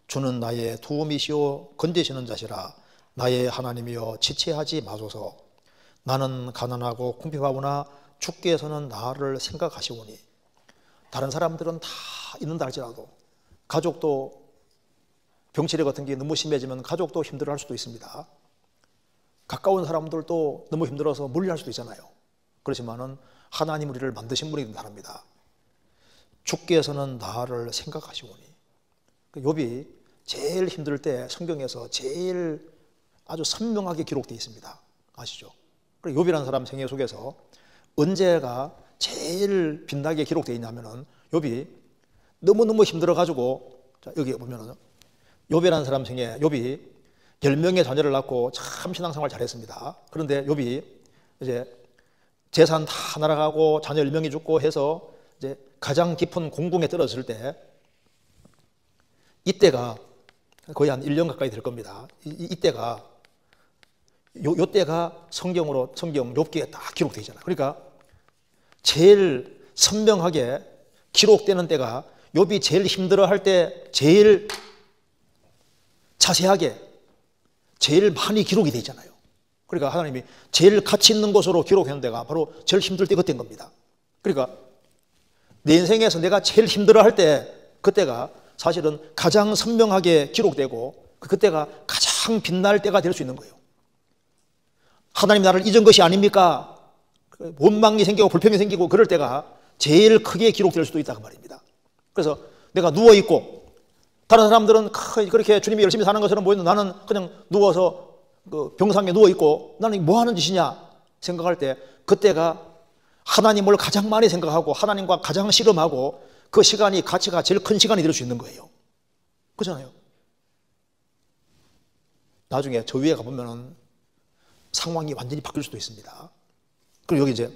Speaker 1: 주는 나의 도움이시오 건지시는 자시라. 나의 하나님이여 지체하지 마소서. 나는 가난하고 궁핍하오나 주께서는 나를 생각하시오니. 다른 사람들은 다 있는다 할지라도 가족도 병치레 같은 게 너무 심해지면 가족도 힘들어할 수도 있습니다. 가까운 사람들도 너무 힘들어서 멀리할 수도 있잖아요. 그렇지만은 하나님 우리를 만드신 분이 다릅니다. 주께서는 나를 생각하시오니. 욥이 제일 힘들 때 성경에서 제일 아주 선명하게 기록되어 있습니다. 아시죠? 욥이라는 사람 생애 속에서 언제가 제일 빛나게 기록되어 있냐면은 욥이 너무너무 힘들어가지고, 자, 여기 보면은 욥이라는 사람 생애 욥이 10명의 자녀를 낳고 참 신앙생활 잘했습니다. 그런데 욥이 이제 재산 다 날아가고 자녀 10명이 죽고 해서 이제 가장 깊은 공궁에 떨어졌을 때, 이때가 거의 한 1년 가까이 될 겁니다. 이때가 요때가 성경 욥기에 딱 기록되어 있잖아요. 그러니까 제일 선명하게 기록되는 때가 욥이 제일 힘들어할 때 제일 자세하게 제일 많이 기록이 되어 있잖아요. 그러니까 하나님이 제일 가치 있는 곳으로 기록하는 데가 바로 제일 힘들 때 그때인 겁니다. 그러니까 내 인생에서 내가 제일 힘들어할 때 그때가 사실은 가장 선명하게 기록되고 그때가 가장 빛날 때가 될 수 있는 거예요. 하나님 나를 잊은 것이 아닙니까? 원망이 생기고 불평이 생기고 그럴 때가 제일 크게 기록될 수도 있다 그 말입니다. 그래서 내가 누워있고 다른 사람들은 그렇게 주님이 열심히 사는 것처럼 보이는데 나는 그냥 누워서 그 병상에 누워있고 나는 뭐 하는 짓이냐 생각할 때 그때가 하나님을 가장 많이 생각하고 하나님과 가장 씨름하고 그 시간이 가치가 제일 큰 시간이 될 수 있는 거예요. 그렇잖아요. 나중에 저 위에 가보면은 상황이 완전히 바뀔 수도 있습니다. 그리고 여기 이제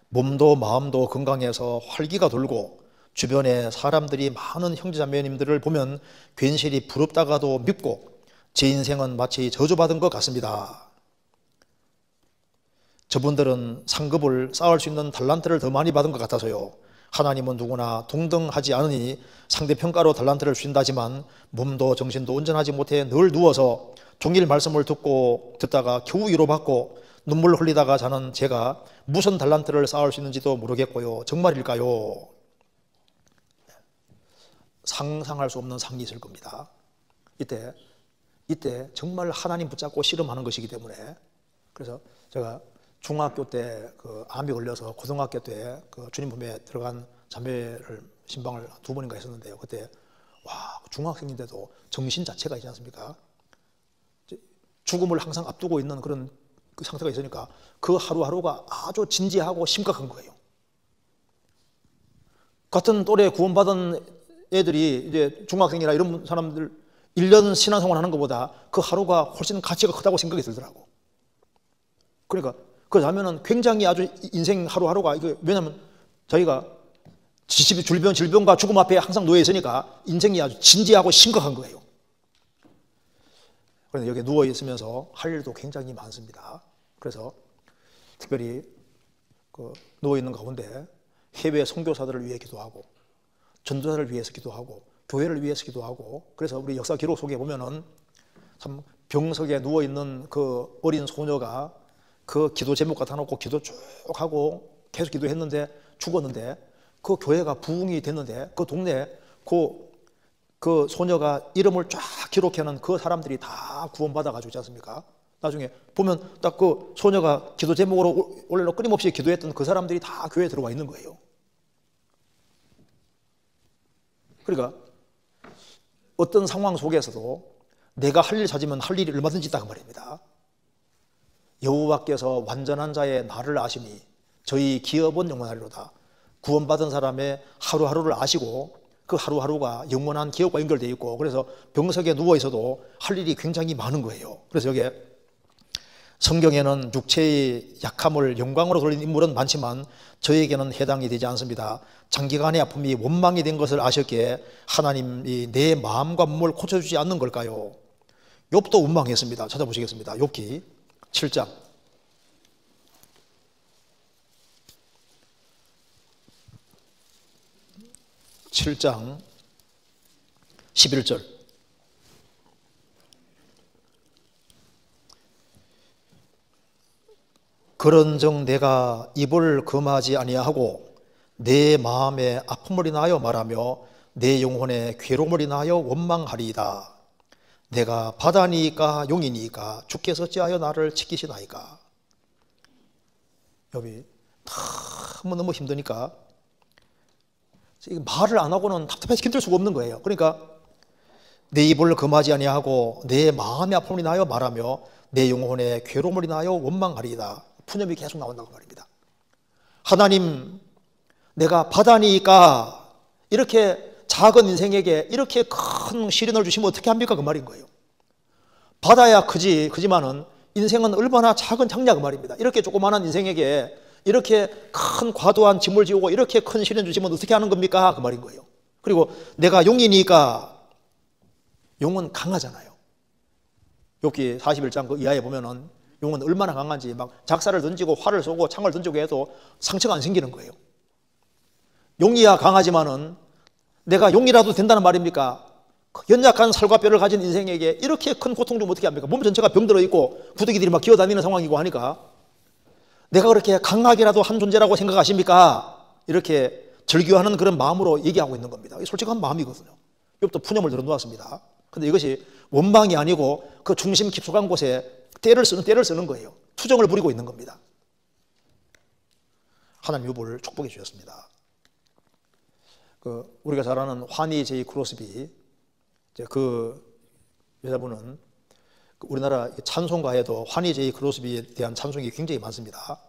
Speaker 1: 몸도 마음도 건강해서 활기가 돌고 주변에 사람들이 많은 형제자매님들을 보면 괜시리 부럽다가도 밉고 제 인생은 마치 저주받은 것 같습니다. 저분들은 상급을 쌓을 수 있는 달란트를 더 많이 받은 것 같아서요. 하나님은 누구나 동등하지 않으니 상대평가로 달란트를 주신다지만 몸도 정신도 온전하지 못해 늘 누워서 종일 말씀을 듣다가 겨우 위로받고 눈물 흘리다가 자는 제가 무슨 달란트를 쌓을 수 있는지도 모르겠고요. 정말일까요? 상상할 수 없는 상이 있을 겁니다. 이때 정말 하나님 붙잡고 씨름하는 것이기 때문에. 그래서 제가 중학교 때 그 암이 걸려서 고등학교 때 그 주님 품에 들어간 자매를 신방을 2번인가 했었는데요. 그때 와, 중학생인데도 정신 자체가 있지 않습니까? 죽음을 항상 앞두고 있는 그런 그 상태가 있으니까 그 하루하루가 아주 진지하고 심각한 거예요. 같은 또래 구원받은 애들이 이제 중학생이나 이런 사람들 1년 신앙생활 하는 것보다 그 하루가 훨씬 가치가 크다고 생각이 들더라고. 그러니까 그 자면은 굉장히 아주 인생 하루하루가 이거 왜냐하면 자기가 질병과 죽음 앞에 항상 놓여 있으니까 인생이 아주 진지하고 심각한 거예요. 그런데 여기 누워 있으면서 할 일도 굉장히 많습니다. 그래서 특별히 그 누워 있는 가운데 해외 선교사들을 위해 기도하고 전도사를 위해서 기도하고 교회를 위해서 기도하고 그래서 우리 역사 기록 속에 보면은 참 병석에 누워 있는 그 어린 소녀가 그 기도 제목 갖다 놓고 기도 쭉 하고 계속 기도했는데 죽었는데 그 교회가 부흥이 됐는데 그 동네에 그 그 소녀가 이름을 쫙 기록해놓은 그 사람들이 다 구원받아가지고 있지 않습니까? 나중에 보면 딱 그 소녀가 기도 제목으로 원래 끊임없이 기도했던 그 사람들이 다 교회에 들어와 있는 거예요. 그러니까 어떤 상황 속에서도 내가 할 일 찾으면 할 일이 얼마든지 있다고 말입니다. 여호와께서 완전한 자의 나를 아시니 저희 기업은 영원하리로다. 구원받은 사람의 하루하루를 아시고 그 하루하루가 영원한 기업과 연결되어 있고, 그래서 병석에 누워 있어도 할 일이 굉장히 많은 거예요. 그래서 여기에 성경에는 육체의 약함을 영광으로 돌린 인물은 많지만 저에게는 해당이 되지 않습니다. 장기간의 아픔이 원망이 된 것을 아셨기에 하나님이 내 마음과 몸을 고쳐주지 않는 걸까요? 욥도 원망했습니다. 찾아보시겠습니다. 욥기 7장 7장 11절. 그런즉 내가 입을 금하지 아니하고 내 마음에 아픔을 인하여 말하며 내 영혼에 괴로움을 인하여 원망하리이다. 내가 바다니까 용이니까 주께서 어찌하여 나를 지키시나이까. 욥이 너무 힘드니까 말을 안 하고는 답답해서 힘들 수가 없는 거예요. 그러니까 내 입을 금하지 아니하고 내 마음의 아픔을 인하여 말하며 내 영혼의 괴로움을 인하여 원망하리이다. 푸념이 계속 나온다고 말입니다. 하나님, 내가 바다니까 이렇게 작은 인생에게 이렇게 큰 시련을 주시면 어떻게 합니까? 그 말인 거예요. 바다야 크지만은 인생은 얼마나 작은 장냐 그 말입니다. 이렇게 조그마한 인생에게 이렇게 큰 과도한 짐을 지우고 이렇게 큰 시련 주시면 어떻게 하는 겁니까? 그 말인 거예요. 그리고 내가 용이니까, 용은 강하잖아요. 욥기 41장 그 이하에 보면은 용은 얼마나 강한지 막 작사를 던지고 활을 쏘고 창을 던지고 해도 상처가 안 생기는 거예요. 용이야 강하지만은 내가 용이라도 된다는 말입니까? 연약한 살과 뼈를 가진 인생에게 이렇게 큰 고통 주면 어떻게 합니까? 몸 전체가 병들어 있고 구더기들이 막 기어다니는 상황이고 하니까 내가 그렇게 강하게라도 한 존재라고 생각하십니까? 이렇게 절규하는 그런 마음으로 얘기하고 있는 겁니다. 솔직한 마음이거든요. 욥도 푸념을 들어놓았습니다. 근데 이것이 원망이 아니고 그 중심 깊숙한 곳에 때를 쓰는 거예요. 투정을 부리고 있는 겁니다. 하나님 욥을 축복해 주셨습니다. 우리가 잘 아는 환희 제이 크로스비, 그 여자분은 우리나라 찬송가에도 환희 제이 크로스비에 대한 찬송이 굉장히 많습니다.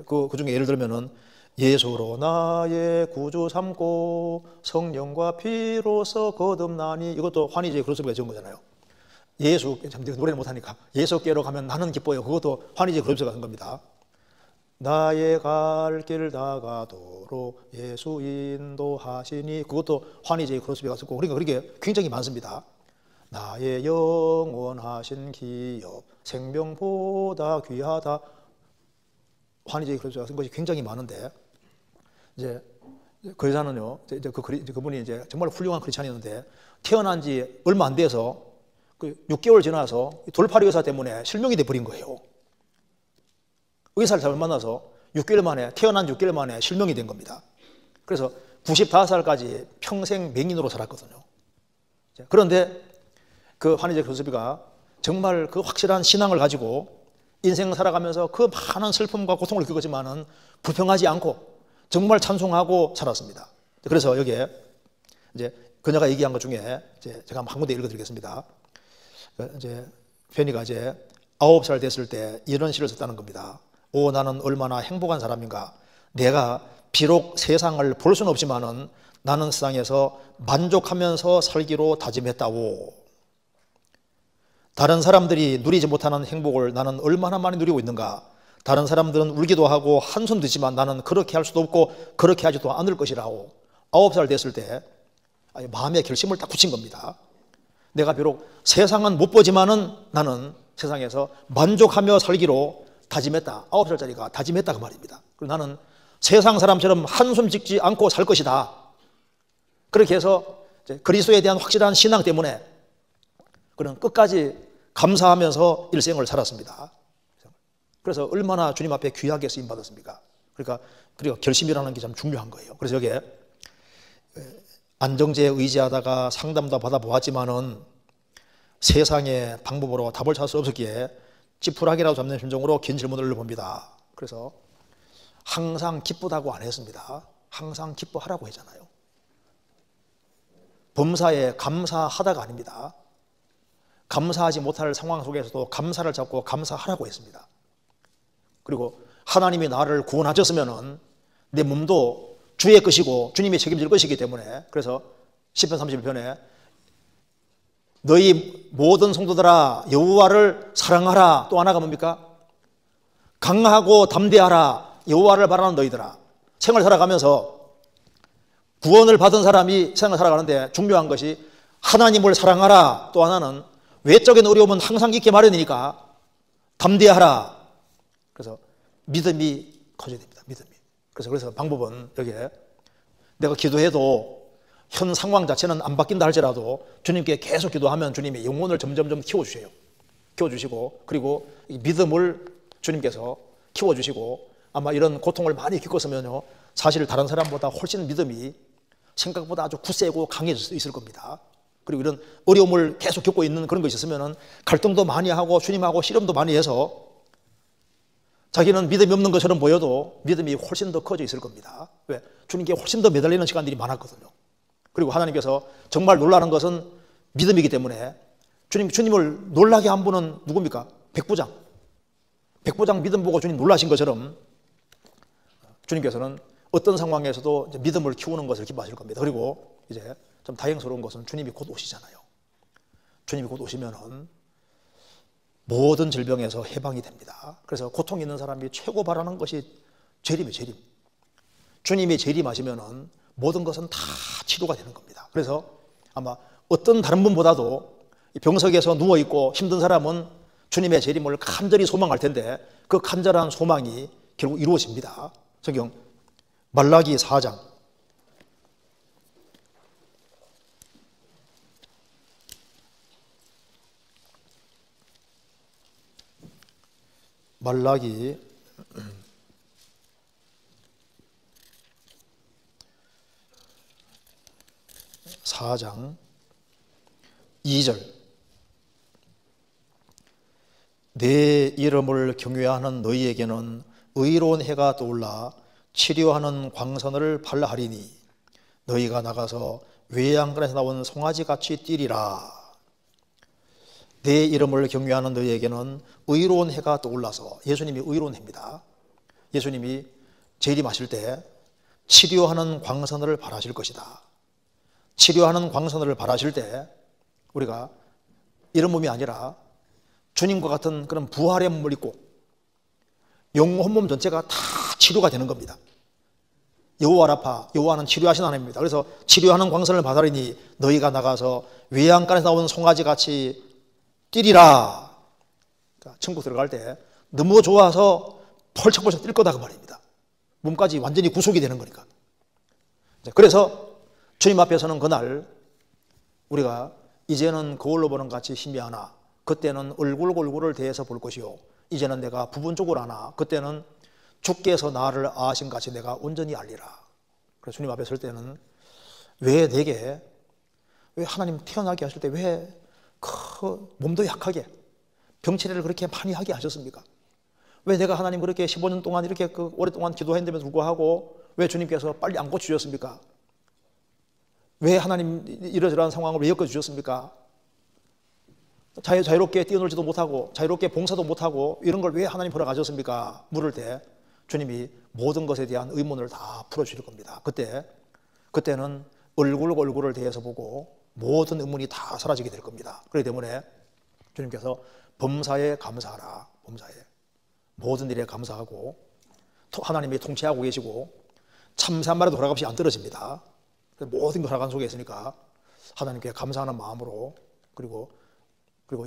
Speaker 1: 그 중에 예를 들면은 예수로 나의 구주 삼고 성령과 피로서 거듭나니, 이것도 환희 제이 크로스비가 지은 거잖아요. 예수, 노래를 못하니까 예수께로 가면 나는 기뻐요. 그것도 환희 제이 크로스비가 한 겁니다. 나의 갈 길 다가도록 예수 인도하시니, 그것도 환희 제이 크로스비가 썼고, 그러니까 그렇게 굉장히 많습니다. 나의 영원하신 기업 생명보다 귀하다, 환희 제이 크로스비가 쓴 것이 굉장히 많은데, 이제 그 여자는요, 그분이 이제 정말 훌륭한 크리스찬이었는데 태어난 지 얼마 안 돼서 6개월 지나서 돌팔이 의사 때문에 실명이 돼 버린 거예요. 의사를 잘못 만나서 6개월 만에, 태어난 6개월 만에 실명이 된 겁니다. 그래서 95살까지 평생 맹인으로 살았거든요. 그런데 그 환희 제이 크로스비가 정말 그 확실한 신앙을 가지고 인생 살아가면서 그 많은 슬픔과 고통을 겪었지만은 불평하지 않고 정말 찬송하고 살았습니다. 그래서 여기에 이제 그녀가 얘기한 것 중에 제가 한 군데 읽어드리겠습니다. 이제 페니가 이제 9살 됐을 때 이런 시를 썼다는 겁니다. 오, 나는 얼마나 행복한 사람인가. 내가 비록 세상을 볼 수는 없지만은 나는 세상에서 만족하면서 살기로 다짐했다오. 다른 사람들이 누리지 못하는 행복을 나는 얼마나 많이 누리고 있는가. 다른 사람들은 울기도 하고 한숨 드지만 나는 그렇게 할 수도 없고 그렇게 하지도 않을 것이라고. 9살 됐을 때 마음의 결심을 딱 굳힌 겁니다. 내가 비록 세상은 못 보지만은 나는 세상에서 만족하며 살기로 다짐했다. 9살짜리가 다짐했다 그 말입니다. 그리고 나는 세상 사람처럼 한숨 짓지 않고 살 것이다. 그렇게 해서 그리스도에 대한 확실한 신앙 때문에 그는 끝까지 감사하면서 일생을 살았습니다. 그래서 얼마나 주님 앞에 귀하게 쓰임 받았습니까? 그러니까 결심이라는 게 참 중요한 거예요. 그래서 여기에 안정제에 의지하다가 상담도 받아보았지만은 세상의 방법으로 답을 찾을 수 없었기에 찌푸라기라도 잡는 심정으로 긴 질문을 봅니다. 그래서 항상 기쁘다고 안 했습니다. 항상 기뻐하라고 했잖아요. 범사에 감사하다가 아닙니다. 감사하지 못할 상황 속에서도 감사를 잡고 감사하라고 했습니다. 그리고 하나님이 나를 구원하셨으면 내 몸도 주의 것이고 주님이 책임질 것이기 때문에, 그래서 시편 31편에 너희 모든 성도들아 여호와를 사랑하라, 또 하나가 뭡니까? 강하고 담대하라, 여호와를 바라는 너희들아. 생을 살아가면서 구원을 받은 사람이 생을 살아가는데 중요한 것이 하나님을 사랑하라, 또 하나는 외적인 어려움은 항상 있기 마련이니까 담대하라. 그래서 믿음이 커져야 됩니다. 믿음이. 그래서 방법은 여기에 내가 기도해도 현 상황 자체는 안 바뀐다 할지라도 주님께 계속 기도하면 주님이 영혼을 점점점 키워주세요. 키워주시고, 그리고 이 믿음을 주님께서 키워주시고, 아마 이런 고통을 많이 겪었으면요, 사실 다른 사람보다 훨씬 믿음이 생각보다 아주 굳세고 강해질 수 있을 겁니다. 그리고 이런 어려움을 계속 겪고 있는 그런 것이 있으면 갈등도 많이 하고 주님하고 씨름도 많이 해서 자기는 믿음이 없는 것처럼 보여도 믿음이 훨씬 더 커져 있을 겁니다. 왜? 주님께 훨씬 더 매달리는 시간들이 많았거든요. 그리고 하나님께서 정말 놀라는 것은 믿음이기 때문에 주님을 놀라게 한 분은 누굽니까? 백부장. 백부장 믿음 보고 주님 놀라신 것처럼 주님께서는 어떤 상황에서도 이제 믿음을 키우는 것을 기뻐하실 겁니다. 그리고 이제 좀 다행스러운 것은 주님이 곧 오시잖아요. 주님이 곧 오시면은 모든 질병에서 해방이 됩니다. 그래서 고통 있는 사람이 최고 바라는 것이 재림이에요, 재림. 주님이 재림하시면은 모든 것은 다 치료가 되는 겁니다. 그래서 아마 어떤 다른 분보다도 병석에서 누워있고 힘든 사람은 주님의 재림을 간절히 소망할 텐데 그 간절한 소망이 결국 이루어집니다. 성경 말라기 4장 말라기 4장 2절 내 이름을 경외하는 너희에게는 의로운 해가 떠올라 치료하는 광선을 발하리니 너희가 나가서 외양간에서 나온 송아지같이 뛰리라. 내 이름을 경외하는 너희에게는 의로운 해가 떠올라서, 예수님이 의로운 해입니다. 예수님이 재림하실 때 치료하는 광선을 발하실 것이다. 치료하는 광선을 발하실 때 우리가 이런 몸이 아니라 주님과 같은 그런 부활의 몸을 입고 영혼 몸 전체가 다 치료가 되는 겁니다. 여호와 라파, 여호와는 치료하신 하나님입니다. 그래서 치료하는 광선을 받으리니 너희가 나가서 외양간에서 나온 송아지같이 뛰리라. 그러니까 천국 들어갈 때 너무 좋아서 펄쩍펄쩍 뛸 거다 그 말입니다. 몸까지 완전히 구속이 되는 거니까. 그래서 주님 앞에서는 그날 우리가 이제는 거울로 보는 같이 희미하나 그때는 얼굴을 대해서 볼 것이요 이제는 내가 부분적으로 하나 그때는 주께서 나를 아신 같이 내가 온전히 알리라. 그래서 주님 앞에 설 때는 왜 내게, 왜 하나님 태어나게 하실 때 왜 몸도 약하게 병치레를 그렇게 많이 하게 하셨습니까? 왜 내가 하나님 그렇게 15년 동안 이렇게 오랫동안 기도했는데도 불구하고 왜 주님께서 빨리 안 고쳐주셨습니까? 왜 하나님 이러저러한 상황을 왜 엮어주셨습니까? 자유롭게 뛰어놀지도 못하고 자유롭게 봉사도 못하고 이런 걸 왜 하나님 허락하셨습니까? 물을 때 주님이 모든 것에 대한 의문을 다 풀어주실 겁니다. 그때는 얼굴을 대해서 보고 모든 의문이 다 사라지게 될 겁니다. 그렇기 때문에 주님께서 범사에 감사하라. 범사에 모든 일에 감사하고 하나님이 통치하고 계시고 참새 한 마리도 허락없이 안 떨어집니다. 모든 걸 허락한 속에 있으니까 하나님께 감사하는 마음으로 그리고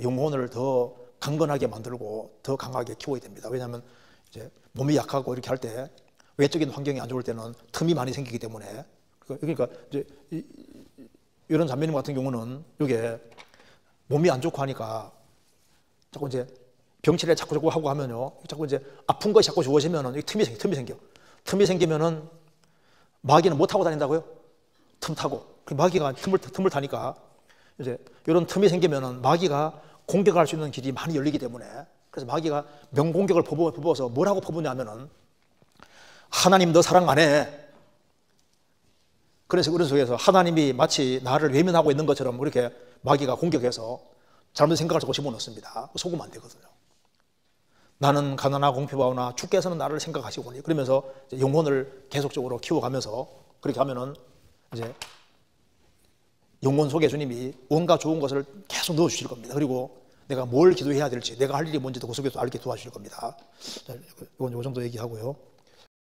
Speaker 1: 영혼을 더 강건하게 만들고 더 강하게 키워야 됩니다. 왜냐하면 이제 몸이 약하고 이렇게 할 때 외적인 환경이 안 좋을 때는 틈이 많이 생기기 때문에 그러니까 이제 이런 자매님 같은 경우는 이게 몸이 안 좋고 하니까 자꾸 이제 병치레 자꾸 하고 하면요 자꾸 이제 아픈 것이 자꾸 좋아지면은 틈이 생겨. 틈이 생기면은 마귀는 뭐 타고 다닌다고요? 틈 타고. 그 마귀가 틈을 타니까 이제 이런 틈이 생기면은 마귀가 공격할 수 있는 길이 많이 열리기 때문에, 그래서 마귀가 명공격을 퍼부어서 뭐라고 퍼부냐면은 하나님 너 사랑 안 해. 그래서 그런 속에서 하나님이 마치 나를 외면하고 있는 것처럼 그렇게 마귀가 공격해서 잘못된 생각을 자꾸 집어넣습니다. 속으면 안 되거든요. 나는 가난하고 공평하오나 주께서는 나를 생각하시오니, 그러면서 영혼을 계속적으로 키워가면서 그렇게 하면은 이제 영혼 속에 주님이 온갖 좋은 것을 계속 넣어주실 겁니다. 그리고 내가 뭘 기도해야 될지, 내가 할 일이 뭔지도 그 속에서 알게 도와주실 겁니다. 이건 요 정도 얘기하고요.